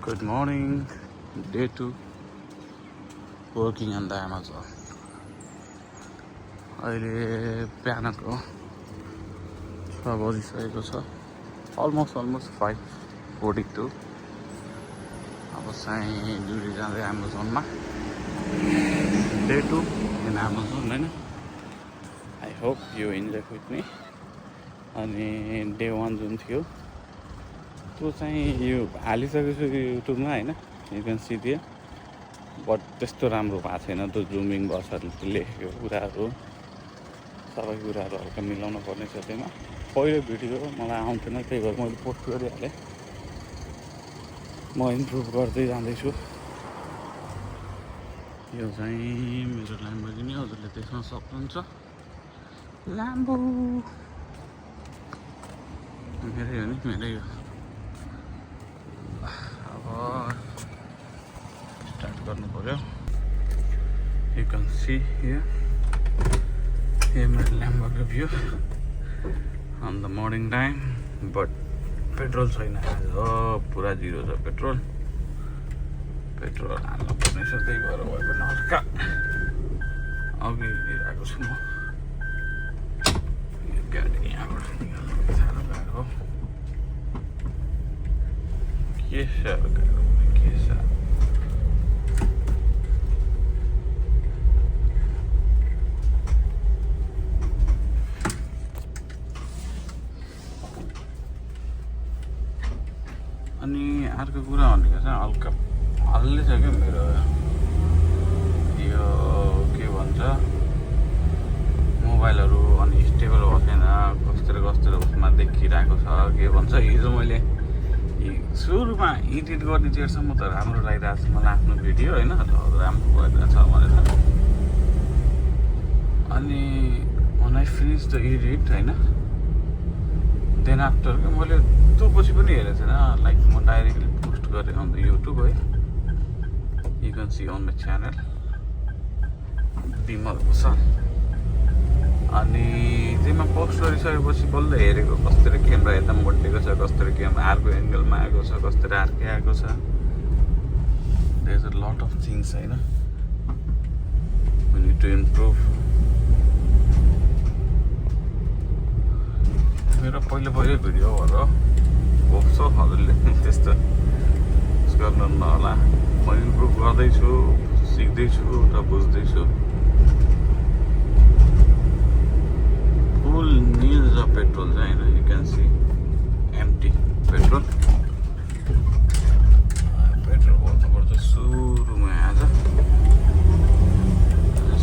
Good morning, day 2, working on the Amazon. अहिले बिहानको 6 बजिसकेको छ, almost 5:42. अब चाहिँ ड्युटी जाँदै Amazonमा day 2 in Amazon होइन. I hope you enjoy with me. अनि day 1 जुन थियो त्यो चाहिँ यो हालिसकेछु युट्युबमा होइन, यु क्यान सी दियो, बट त्यस्तो राम्रो भएको छैन त्यो जुमिङ बक्सहरूले लेखेको कुराहरू, सबै कुराहरू हल्का मिलाउनु पर्ने छ त्यसमा. पहिलो भिडियो मलाई आउँथेन, त्यही भएर मैले पोस्ट गरिहालेँ. म इम्प्रुभ गर्दै जाँदैछु. यो चाहिँ मेरो ल्याम्बोर्गिनी, हजुरले देख्न सक्नुहुन्छ. ल्याम्बो मेरै हो नि, मेरै हो. स्टार्ट गर्नु पर्यो. यु क्यान सी हियर, यो मेरो ल्याम्बोको view on the morning time. But petrol छैन आज, पुरा जिरो छ पेट्रोल. पेट्रोल हाल्नु पर्ने छ, त्यही भएर भए पनि हल्का अघि आएको छु म. यो गाडी यहाँबाट निकाल्नु साह्रो गाह्रो हो. के साह्रो गाह्रो, के साह्रो. अनि अर्को कुरा भनेको चाहिँ हल्का हल्लिसक्यो मेरो यो के भन्छ मोबाइलहरू, अनि स्टेबल भएको छैन, कस्तो उसमा देखिरहेको छ. के भन्छ हिजो मैले सुरुमा एडिट गर्ने चेरसम्म त राम्रो लागिरहेको छ मलाई आफ्नो भिडियो होइन, राम्रो भइरहेको छ भनेर. अनि when I finish the edit होइन, देन आफ्टर मैले त्यो पछि पनि हेरेको थिएन. लाइक म डाइरेक्टली पोस्ट गरेँ अन द युट्युब है, you can see on my channel Vimal Bhushan. अनि त्यसमा पोस्ट गरिसकेपछि बल्ल हेरेको कस्तो क्यामेरा यता मोटेको छ, कस्तो क्यामेरा अर्को एङ्गलमा आएको छ, कस्तो अर्कै आएको छ. There is a lot of things होइन, वी निड टु इम्प्रुभ. मेरो पहिलो भिडियो भएर होप्छ हजुरले त्यस्तो गर्नु नहोला. म इम्प्रुभ गर्दैछु, सिक्दैछु र बुझ्दैछु. फुल निल छ पेट्रोल चाहिँ होइन, you can see empty petrol. Petrol भर्नुपर्छ सुरुमा. आज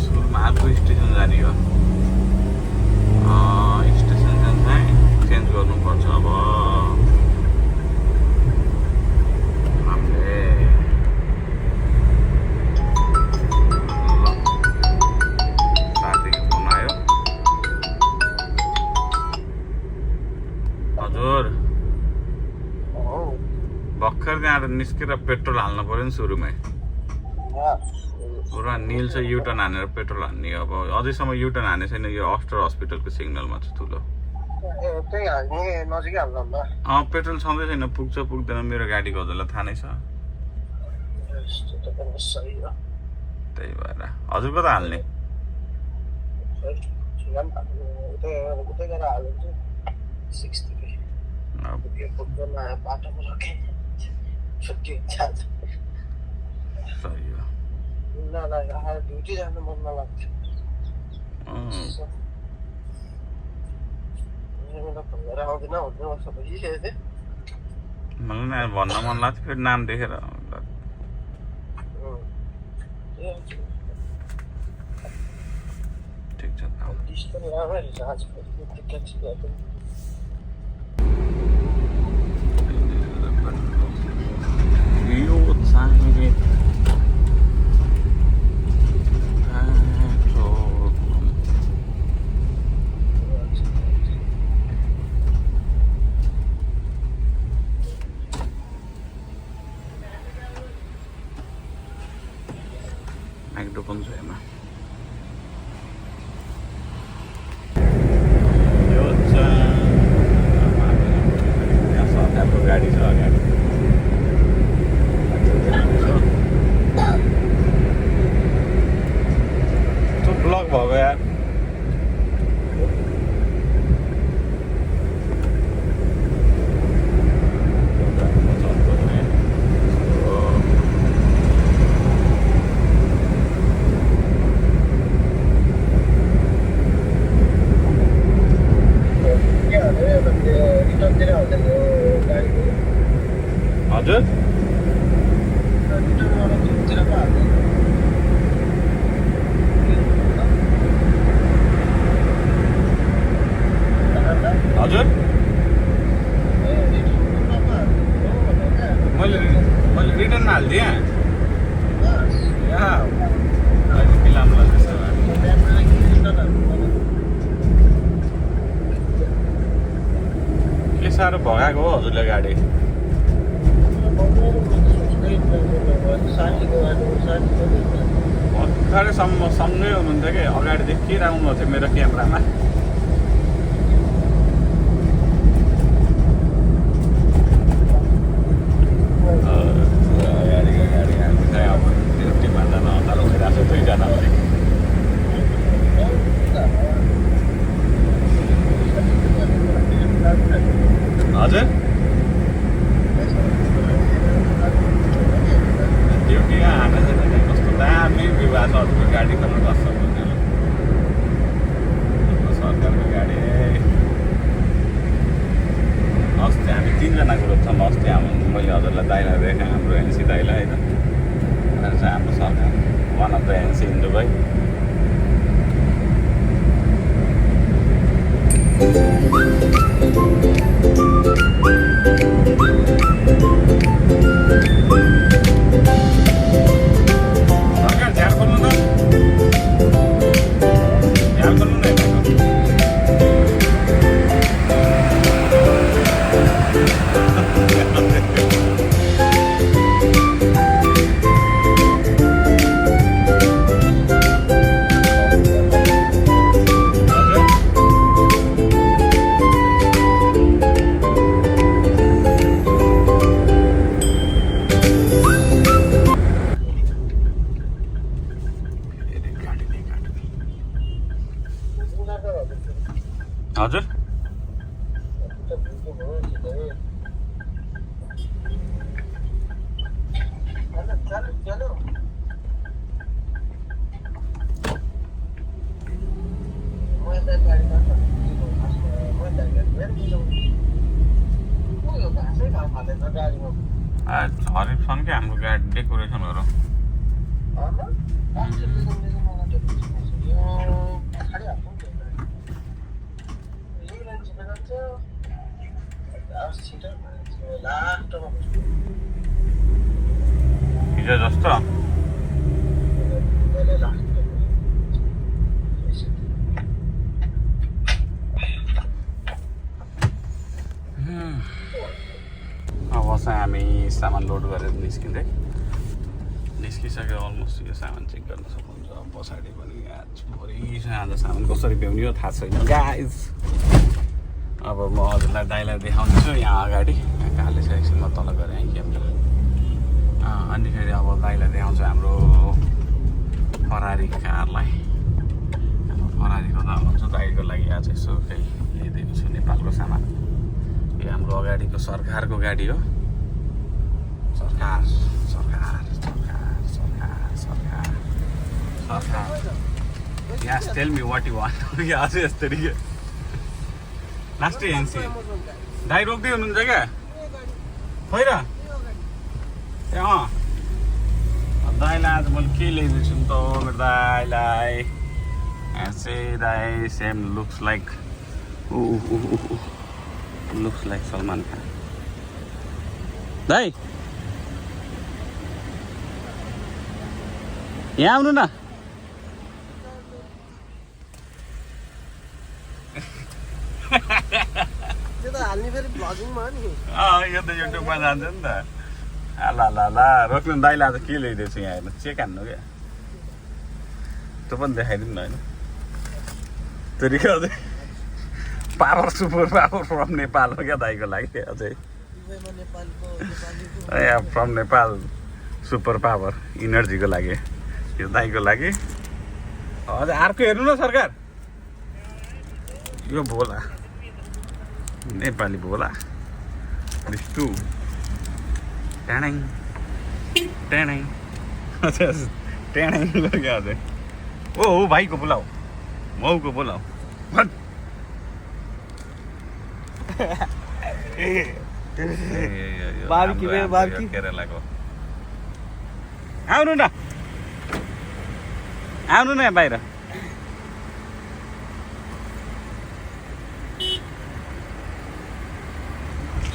सुरुमा अर्को स्टेसन जाने हो, स्टेसन चाहिँ चेन्ज गर्नुपर्छ. अब हामीले ल साथीको फोन आयो. हजुर भर्खर त्यहाँबाट निस्केर पेट्रोल हाल्नु पऱ्यो नि सुरुमै. पुरा निल छ, युटर्न हानेर पेट्रोल हान्ने. अब अझैसम्म युटर्न हाने छैन, यो अस्टर हस्पिटलको सिग्नलमा छ ठुलो. पेट्रोल छँदै छैन, पुग्छ पुग्दैन मेरो गाडीको हजुरलाई थाहा नै छ. त्यही भएर हजुरको त हाल्ने. सही हो. मलाई भन्न मन लाग्थ्यो, फेरि नाम देखेर ठिक छ. यो चाहिँ म्याक्डो पनि छ हेर्न. यो चाहिँ गाडी छ अगाडि. हजुर हजुर मैले रिटर्नमा हालिदिएँ के साह्रो भगाएको हो हजुरले गाडी भर्खरैसम्म सँगै हुनुहुन्थ्यो कि अगाडि देखिरहनु भएको थियो मेरो क्यामेरामा हजुर ड्युटी हाल्नु छैन कस्तो दामी विवाह छ हजुरको गाडी त कस्तो सरकारको गाडी अस्ति हामी 3 जनाको ग्रुप छौँ अस्ति मैले हजुरलाई दाइलाई देखेँ हाम्रो एनसी दाइलाई होइन उनीहरू चाहिँ हाम्रो सरकार one of the NC in Dubai हजुर हरिफ छन् क्या हाम्रो गाडी डेकोरेसनहरू हिजो जस्तो अब चाहिँ हामी सामान लोड गरेर निस्किसक्यो अलमोस्ट यो सामान चेक गर्न सक्नुहुन्छ पछाडि पनि भोलि आज सामान कसरी भ्याउने हो थाहा छैन गाइज अब म हजुरलाई दाइलाई देखाउँछु यहाँ अगाडि काले सेक्सनमा तल गएर है क्यामेरा अनि फेरि अब दाइलाई देखाउँछु हाम्रो फरारी कारलाई हाम्रो फरारीको त भन्छु दाइको लागि आज यसो केही ल्याइदिएको छु नेपालको सामान यो हाम्रो अगाडिको सरकारको गाडी हो सरकार सरकार सरकार सरकार सरकार सरकार Yes, tell me what you want. आज यस्तरी के लास्टै एनसी दाइ रोक्दै हुनुहुन्छ क्या खोइ र ए दाइलाई आज मैले के ल्याइदिन्छु नि त मेरो दाइलाई ऐसे दाइ same looks like Salman Khan दाइ यहाँ आउनु न यो त युट्युबमा जान्छ नि त ला रोक्नु दाइलाई आज के ल्याइदिएको छु यहाँ हेर्नु चेक हान्नु क्या त्यो पनि देखाइदिनु न होइन तरिका अझै power super power from Nepal हो क्या दाइको लागि अझै फ्रम नेपाल सुपर पावर इनर्जीको लागि यो दाइको लागि अझै अर्को हेर्नु न सरकार यो भोला नेपाली भोला टु ट्याङ ट्याङ ट्याङ क्या अझै ओ भाइको बोलाऊ माउको बोलाऊ बारबेक्यू केरलाको आउनु न बाहिर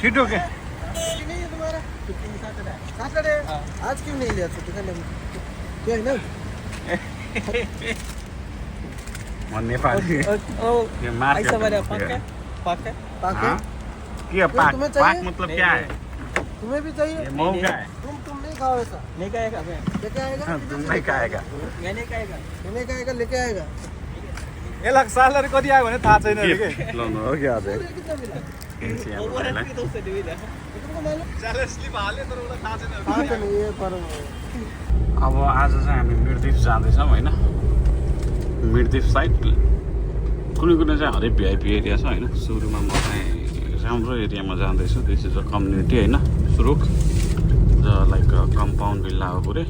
छिटो के नहीं है तुम्हारा सैटरडे आज क्यों नहीं लिया छुट्टी का क्या है ना म नेपाली ये मार ऐसा वाला पाक है क्या पाक मतलब क्या है तुम्हें भी चाहिए ये मऊ का है तुम नहीं खाओ ऐसा नहीं खाएगा लेके आएगा तुम नहीं खाएगा मैं नहीं खाएगा लेके आएगा यसलाई सालरी कति आयो भने थाहा छैन अरे के लाउनु हो क्या आज कितना मिला स्यालेरी स्लिप हाल्यो तर उसलाई थाहा छैन हाँ तो नहीं है पर अब आज चाहिँ हामी मिर्दिप जाँदैछौँ होइन मिर्दिप साइड कुनै चाहिँ हरेक भिआइपी एरिया छ होइन सुरुमा म चाहिँ राम्रो एरियामा जाँदैछु दिस इज अ कम्युनिटी होइन सुरुक लाइक कम्पाउन्ड बिल्ला हो पुरै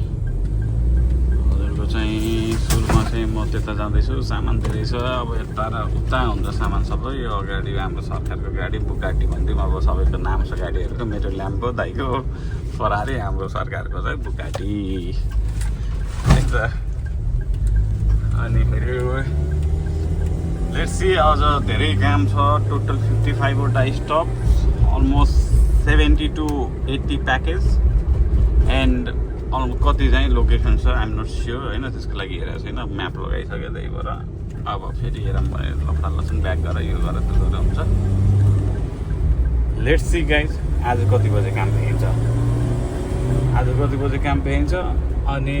हजुरको चाहिँ सुरुमा चाहिँ म त्यता जाँदैछु सामान धेरै छ अब यता र उता हुन्छ सामान सबै यो अगाडि हाम्रो सरकारको गाडी बुगाटी भनिदिउँ अब सबैको नाम छ गाडीहरूको मेरो ल्याम्बो दाइको फरारी हाम्रो सरकारको चाहिँ बुगाटी अनि फेरि लेट्स सी अझ धेरै काम छ टोटल 55वटा stop almost 70 to 80 package and कति चाहिँ लोकेसन छ आइएम नट स्योर होइन त्यसको लागि हेरेको छैन म्याप लगाइसक्यो त्यहीबाट अब फेरि हेरौँ भने लफडा लसुन ब्याक गरेर यो गरेर त्यो गरेर हुन्छ लेट्स सी गाइज आज कति बजे काम भ्याइन्छ अनि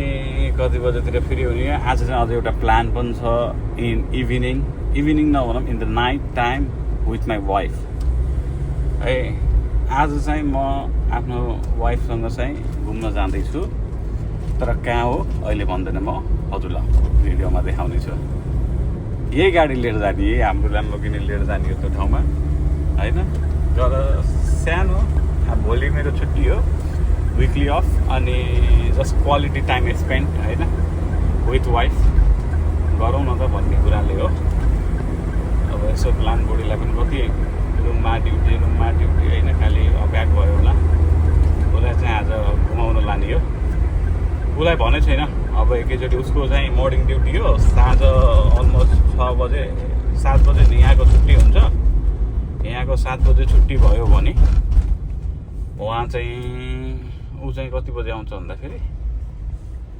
कति बजेतिर फ्री हुने आज चाहिँ अझ एउटा प्लान पनि छ इन इभिनिङ नभनौँ in the night time with my wife है आज चाहिँ म आफ्नो वाइफसँग चाहिँ घुम्न जाँदैछु तर कहाँ हो अहिले भन्दैन म हजुरलाई भिडियोमा देखाउने छु यही गाडी लिएर जाने यही हाम्रो ल्याम्बोर्गिनी लिएर जाने हो त्यो ठाउँमा होइन तर सानो भोलि मेरो छुट्टी हो विकली अफ अनि जस्ट क्वालिटी टाइम स्पेन्ड होइन विथ वाइफ गरौँ न त भन्ने कुराले हो अब यसो प्लान बुढीलाई पनि कति रुममा ड्युटी होइन खालि ब्याक भयो होला उसलाई चाहिँ आज घुमाउन लाने हो उसलाई भनेको छैन अब एकैचोटि उसको चाहिँ मर्निङ ड्युटी हो साँझ अलमोस्ट 7 बजे यहाँको छुट्टी हुन्छ यहाँको 7 बजे छुट्टी भयो भने उहाँ चाहिँ ऊ चाहिँ कति बजे आउँछ भन्दाखेरि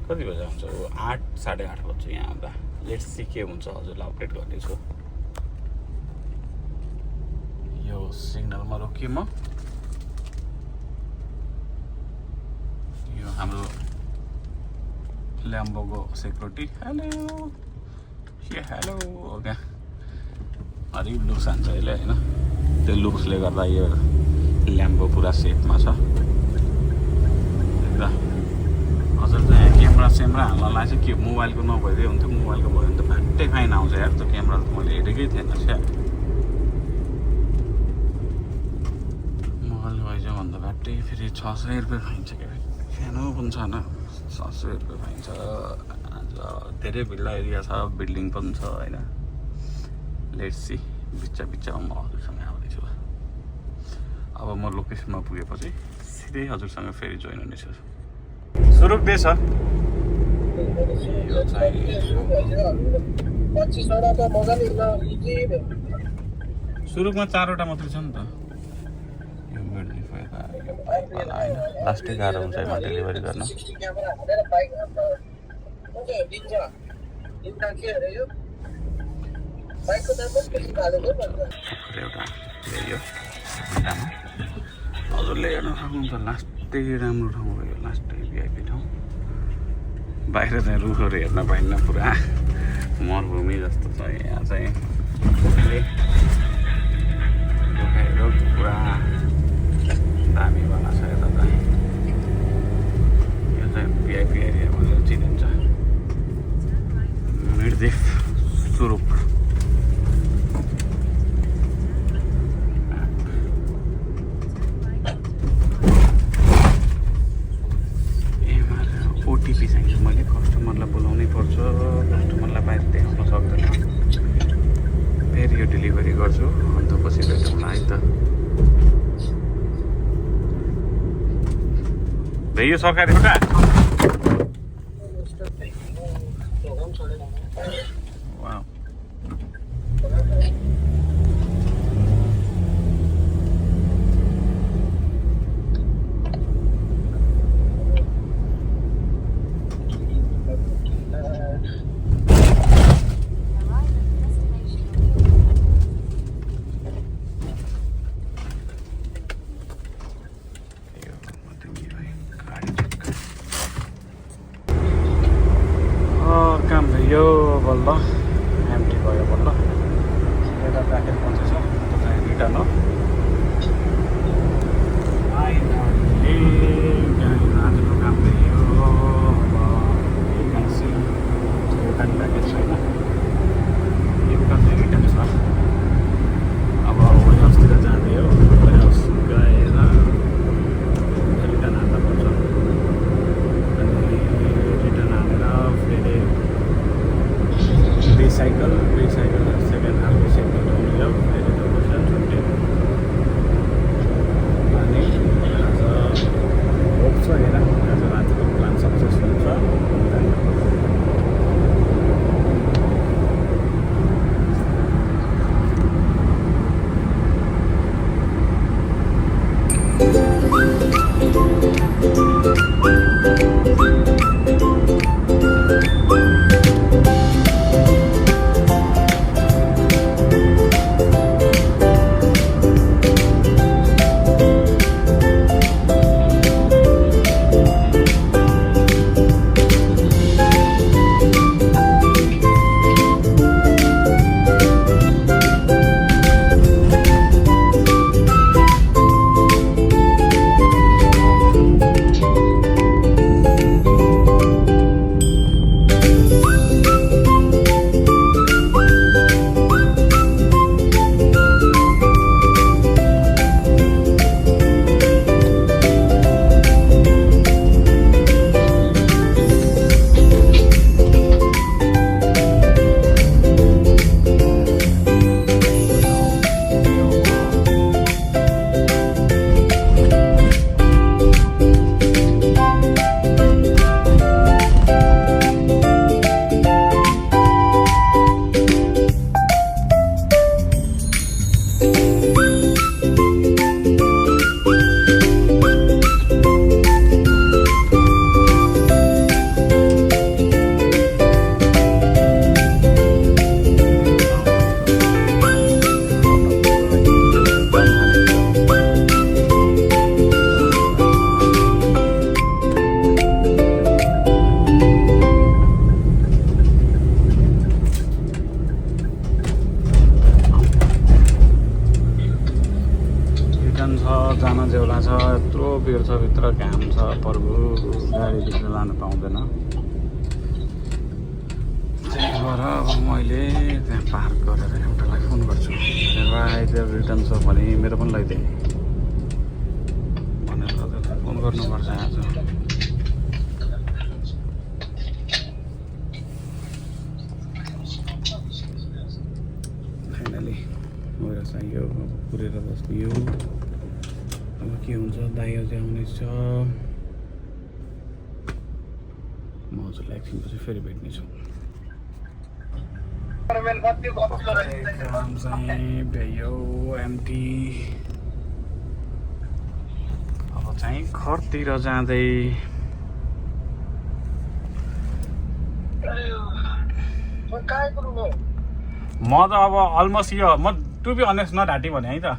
कति बजे आउँछ ऊ 8 साढे 8 बज्छ यहाँ आउँदा लेट्स सी के हुन्छ हजुरलाई अपडेट गर्नेछु यो सिग्नलमा रोकिएँ म यो हाम्रो ल्याम्बोको सेक्युरिटी हेलो हो क्या हरिब लुक्स हान्छ अहिले होइन त्यो लुक्सले गर्दा यो ल्याम्बो पुरा सेफमा छ हजुर चाहिँ क्यामेरा हाल्नलाई चाहिँ के मोबाइलको नभइदियो हुन्थ्यो मोबाइलको भयो भने त फाट्टै फाइन आउँछ यार त्यो क्यामेरा त मैले हेरेकै थिएन स्या मोबाइलको भइसक्यो भन्दा फाट्टै फेरि 600 रुपियाँ फाइन्छ क्या सानो पनि छैन 700 रुपियाँ फाइन्छ धेरै भिल्ला एरिया छ बिल्डिङ पनि छ होइन लेट्स सी बिच्चामा म हजुरसँग आउँदैछु अब म लोकेसनमा पुगेपछि सिधै हजुरसँग फेरि जोइन हुनेछु सुरुकदैछ सुरुकमा 4वटा मात्रै छ नि त यो होइन लास्टै गाह्रो हुन्छ यसमा डेलिभरी गर्न एउटा ल्यायो हजुरले हेर्न सक्नुहुन्छ लास्टै राम्रो ठाउँ हो यो लास्टै भिआइपी ठाउँ बाहिर चाहिँ रुखहरू हेर्न पाइन्न पुरा मरुभूमि जस्तो छ यहाँ चाहिँ रोड पुरा दामी वाला छ यता चाहिँ यो चाहिँ भिआइपी एरिया भनेर चिनिन्छ मिर्दिप सुरुक ओटिपी चाहिन्छ मैले कस्टमरलाई बोलाउनै पर्छ कस्टमरलाई बाहिर देखाउन सक्दैन फेरि यो डेलिभरी गर्छु अन्त पछि भेटौँला है त भेयो सरकारी एउटा वाउ काम भयो बल्ल एमटी भयो बल्ल यता प्याकेट पहुँचेछ त्यो चाहिँ रिटर्न हो आजको काम भयो अब रिटर्न प्याकेज छैन एउटा चाहिँ रिटर्न छ अब वेयर हाउसतिर जाँदै हो वेयर हाउस गएर रिटर्न हाल्दा पर्छ अनि रिटर्न हालेर फेरि रिसाइकल सेकेन्ड हाल रिसाइकल हुने फेरि लोकेसन छुट्यो अनि आज होप छ हेर आज रातिको प्लान सक्सेस हुन्छ जान जेउला छ यत्रो भिड छ भित्र घाम छ प्रभु गाडीभित्र लानु पाउँदैन त्यही भएर अब मैले त्यहाँ पार्क गरेर एउटालाई फोन गर्छु आइदिएर रिटर्न छ भने मेरो पनि लैदिए भनेर फोन गर्नुपर्छ आज फाइनली गएर चाहियो पुरेर बस्दियो अब के हुन्छ दाइ अझै आउनेछ म हजुरलाई एकछिनपछि फेरि भेट्नेछु काम चाहिँ भ्यायो एमटी अब चाहिँ घरतिर जाँदै म त अब अलमोस्ट यो म टु बी अनेस्ट नट ह्याटी भने है त